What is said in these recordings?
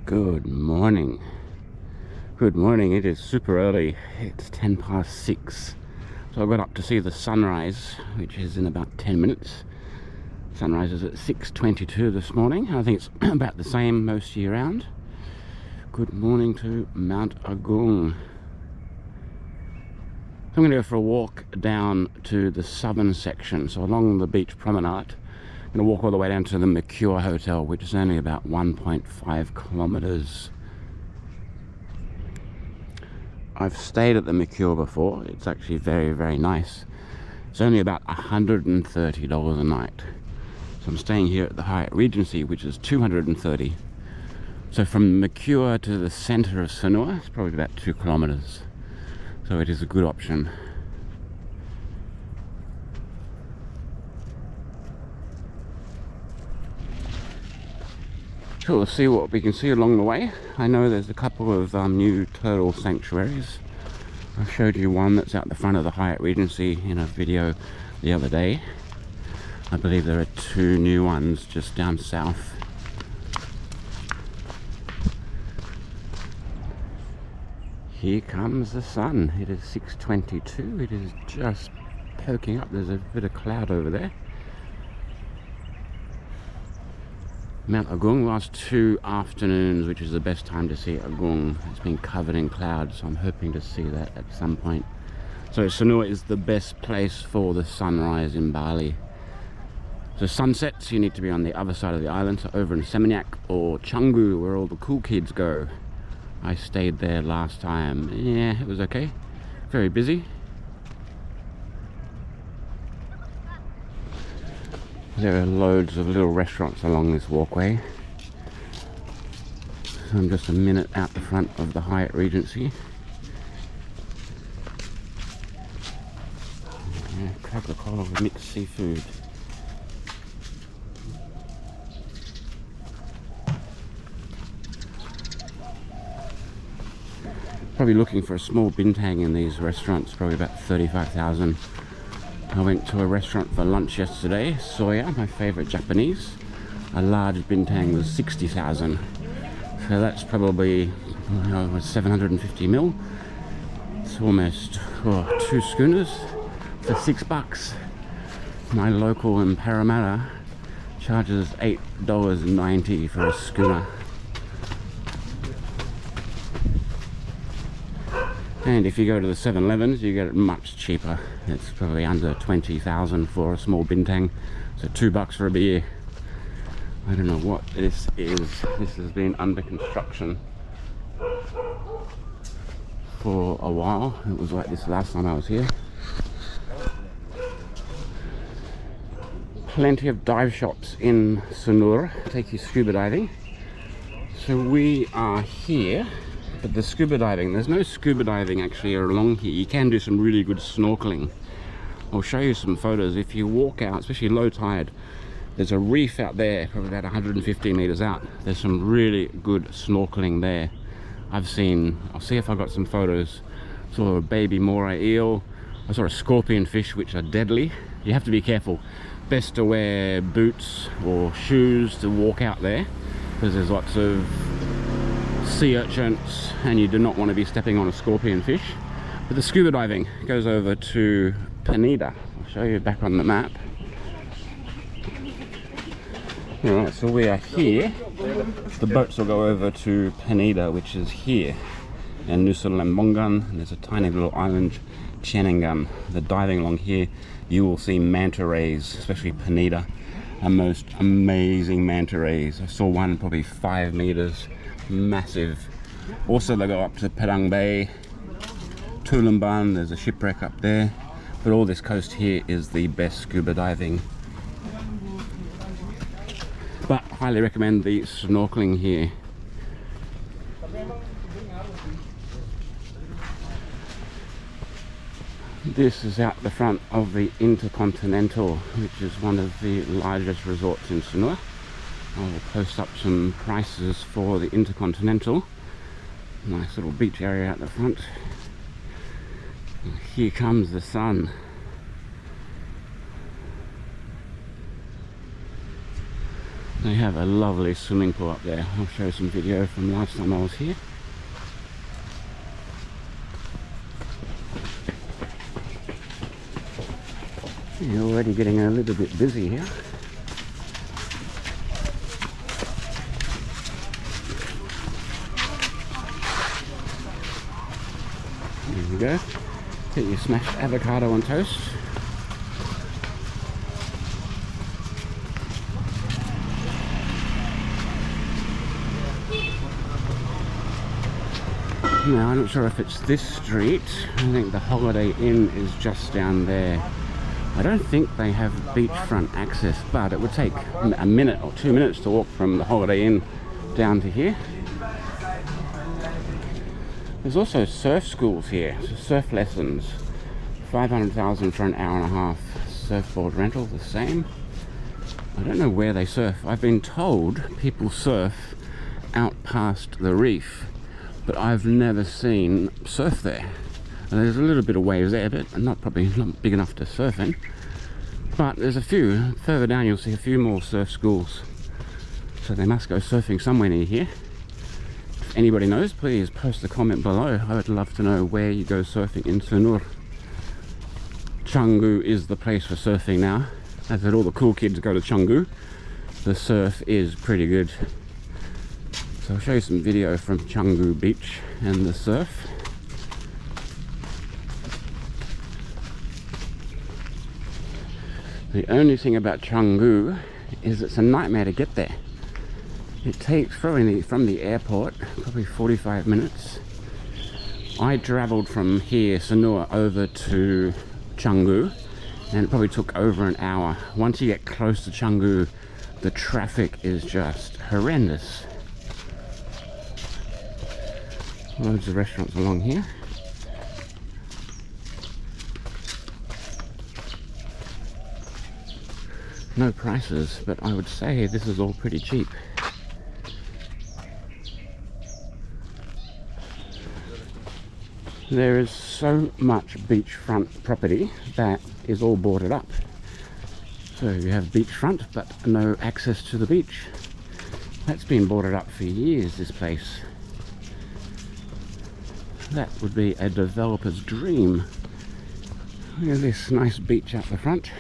Good morning. Good morning. It is super early. It's 6:10. So I got up to see the sunrise, which is in about 10 minutes. Sunrise is at 6:22 this morning. I think it's about the same most year round. Good morning to Mount Agung. I'm going to go for a walk down to the southern section, so along the beach promenade. I'm going to walk all the way down to the Mercure Hotel, which is only about 1.5 kilometers. I've stayed at the Mercure before. It's actually very, very nice. It's only about $130 a night. So I'm staying here at the Hyatt Regency, which is $230. So from Mercure to the center of Sanur, it's probably about 2 kilometers. So it is a good option. So we'll see what we can see along the way. I know there's a couple of new turtle sanctuaries. I showed you one that's out the front of the Hyatt Regency in a video the other day. I believe there are 2 new ones just down south. Here comes the sun. It is 6:22. It is just poking up. There's a bit of cloud over there. Mount Agung, last 2 afternoons, which is the best time to see Agung. It's been covered in clouds, so I'm hoping to see that at some point. So Sanur is the best place for the sunrise in Bali. So sunsets, you need to be on the other side of the island, so over in Seminyak or Canggu, where all the cool kids go. I stayed there last time. Yeah, it was okay. Very busy. There are loads of little restaurants along this walkway. So I'm just a minute out the front of the Hyatt Regency. Yeah, Coca-Cola with mixed seafood. Probably looking for a small bintang in these restaurants, probably about 35,000. I went to a restaurant for lunch yesterday, Soya, my favorite Japanese. A large bintang was 60,000. So that's probably 750 mil. It's almost 2 schooners for $6. My local in Parramatta charges $8.90 for a schooner. And if you go to the 7-Elevens, you get it much cheaper. It's probably under 20,000 for a small bintang. So $2 for a beer. I don't know what this is. This has been under construction for a while. It was like this last time I was here. Plenty of dive shops in Sanur. Take you scuba diving. So we are here. But the scuba diving, there's no scuba diving actually along here. You can do some really good snorkeling. I'll show you some photos. If you walk out, especially low tide, there's a reef out there, probably about 150 meters out. There's some really good snorkeling there. I'll see if I got some photos. Saw a baby moray eel. I saw a scorpion fish, which are deadly. You have to be careful. Best to wear boots or shoes to walk out there, because there's lots of sea urchins and you do not want to be stepping on a scorpion fish. But the scuba diving goes over to Penida. I'll show you back on the map. Alright, so we are here. The boats will go over to Penida, which is here, and Nusa and there's a tiny little island, Chenangan. The diving along here, you will see manta rays, especially Penida. A most amazing manta rays. I saw one probably 5 meters. Massive. Also they go up to Padang Bay, Tulamban, there's a shipwreck up there, but all this coast here is the best scuba diving. But highly recommend the snorkeling here. This is out the front of the Intercontinental, which is one of the largest resorts in Sanur. I will post up some prices for the Intercontinental. Nice little beach area out the front. And here comes the sun. They have a lovely swimming pool up there. I'll show some video from last time I was here. You're already getting a little bit busy here. There we go. Get your smashed avocado on toast. Now, I'm not sure if it's this street. I think the Holiday Inn is just down there. I don't think they have beachfront access, but it would take a minute or 2 minutes to walk from the Holiday Inn down to here. There's also surf schools here, so surf lessons. 500,000 for an hour and a half. Surfboard rental, the same. I don't know where they surf. I've been told people surf out past the reef, but I've never seen surf there. And there's a little bit of waves there, but probably not big enough to surf in. But there's a few. Further down you'll see a few more surf schools. So they must go surfing somewhere near here. If anybody knows, please post a comment below. I would love to know where you go surfing in Sanur. Canggu is the place for surfing now. I said all the cool kids go to Canggu. The surf is pretty good. So I'll show you some video from Canggu Beach and the surf. The only thing about Canggu is it's a nightmare to get there. It takes from the airport probably 45 minutes. I travelled from here, Sanur, over to Canggu, and it probably took over an hour. Once you get close to Canggu, the traffic is just horrendous. Loads of restaurants along here. No prices, but I would say this is all pretty cheap. There is so much beachfront property that is all boarded up. So you have beachfront, but no access to the beach. That's been boarded up for years, this place. That would be a developer's dream. Look at this nice beach out the front.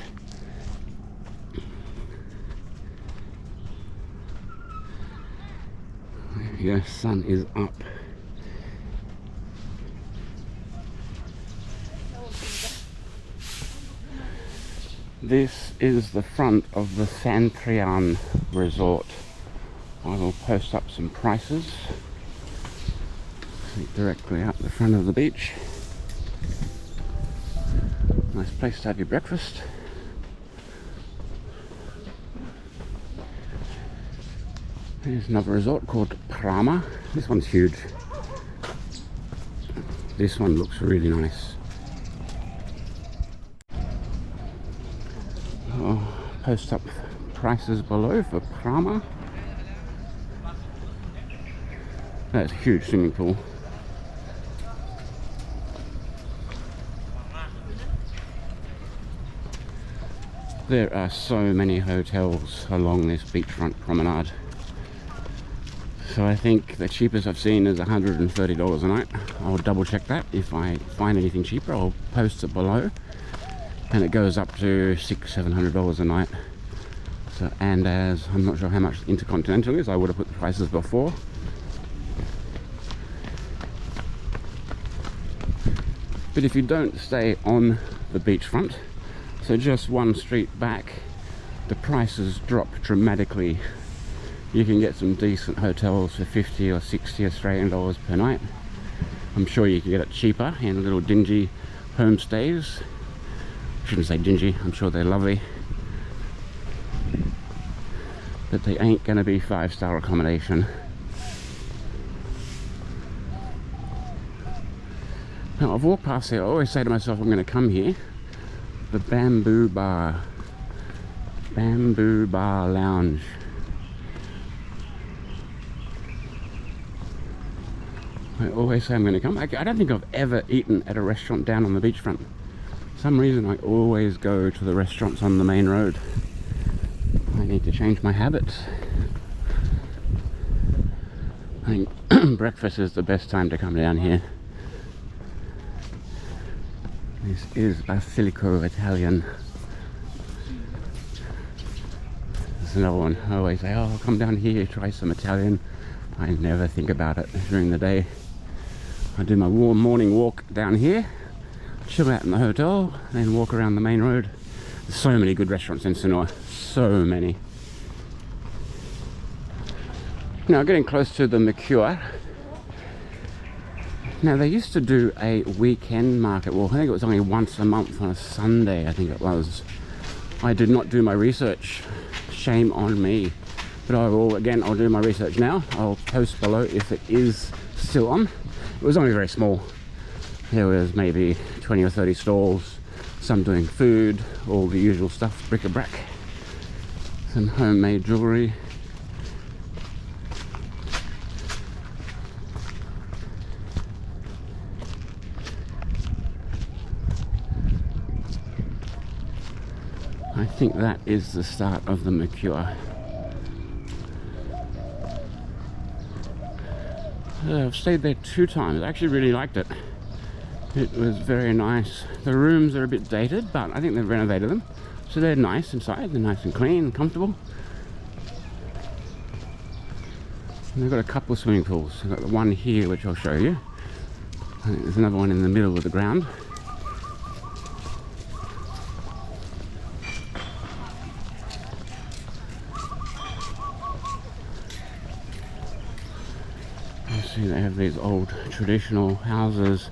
There you go, sun is up. This is the front of the Santrian resort. I will post up some prices. Directly out the front of the beach. Nice place to have your breakfast. There's another resort called Prama. This one's huge. This one looks really nice. I'll post up prices below for Prama. That's a huge swimming pool. There are so many hotels along this beachfront promenade. So I think the cheapest I've seen is $130 a night. I'll double check that. If I find anything cheaper, I'll post it below. And it goes up to $600-700 a night. So, and as I'm not sure how much Intercontinental is, I would have put the prices before. But if you don't stay on the beachfront, so just one street back, the prices drop dramatically. You can get some decent hotels for 50 or 60 Australian dollars per night. I'm sure you can get it cheaper in little dingy homestays. Shouldn't say dingy, I'm sure they're lovely. But they ain't gonna be 5-star accommodation. Now I've walked past here, I always say to myself I'm gonna come here. The Bamboo Bar Lounge. I always say I'm going to come. I don't think I've ever eaten at a restaurant down on the beachfront. For some reason I always go to the restaurants on the main road. I need to change my habits. I think breakfast is the best time to come down here. This is Basilico Italian. There's another one. I always say, oh, come down here, try some Italian. I never think about it during the day. I do my warm morning walk down here, chill out in the hotel, then walk around the main road. There's so many good restaurants in Sanur, so many. Now getting close to the Mercure. Now they used to do a weekend market. Well, I think it was only once a month on a Sunday, I think it was. I did not do my research. Shame on me. But I will, again, I'll do my research now. I'll post below if it is still on. It was only very small. There was maybe 20 or 30 stalls, some doing food, all the usual stuff, bric-a-brac, some homemade jewellery. I think that is the start of the Mercure. I've stayed there 2 times. I actually really liked it. It was very nice. The rooms are a bit dated, but I think they've renovated them. So they're nice inside. They're nice and clean and comfortable. And they've got a couple of swimming pools. They've got the one here, which I'll show you. I think there's another one in the middle of the ground. See, they have these old traditional houses.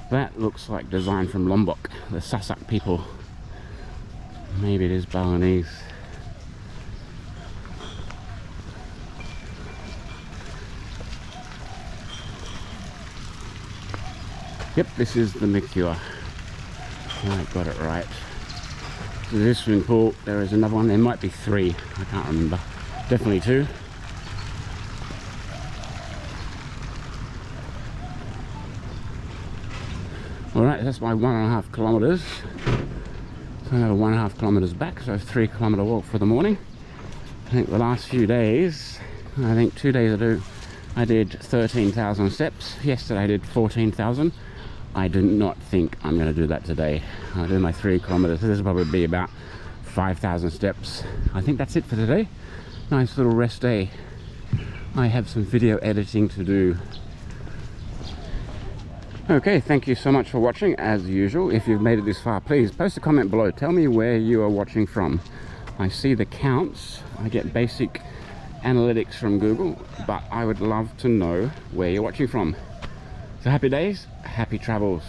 That looks like design from Lombok, the Sasak people. Maybe it is Balinese. Yep, this is the Mercure. I got it right. So this swimming pool, there is another one. There might be 3, I can't remember. Definitely 2. Alright, that's my 1.5 kilometers. So another 1.5 kilometers back, so a 3 kilometer walk for the morning. I think the last few days, I think 2 days ago, I did 13,000 steps. Yesterday I did 14,000. I do not think I'm going to do that today. I'll do my 3 kilometers. So this will probably be about 5,000 steps. I think that's it for today. Nice little rest day. I have some video editing to do. Okay, thank you so much for watching. As usual, if you've made it this far, please post a comment below. Tell me where you are watching from. I see the counts. I get basic analytics from Google, but I would love to know where you're watching from. So happy days, happy travels.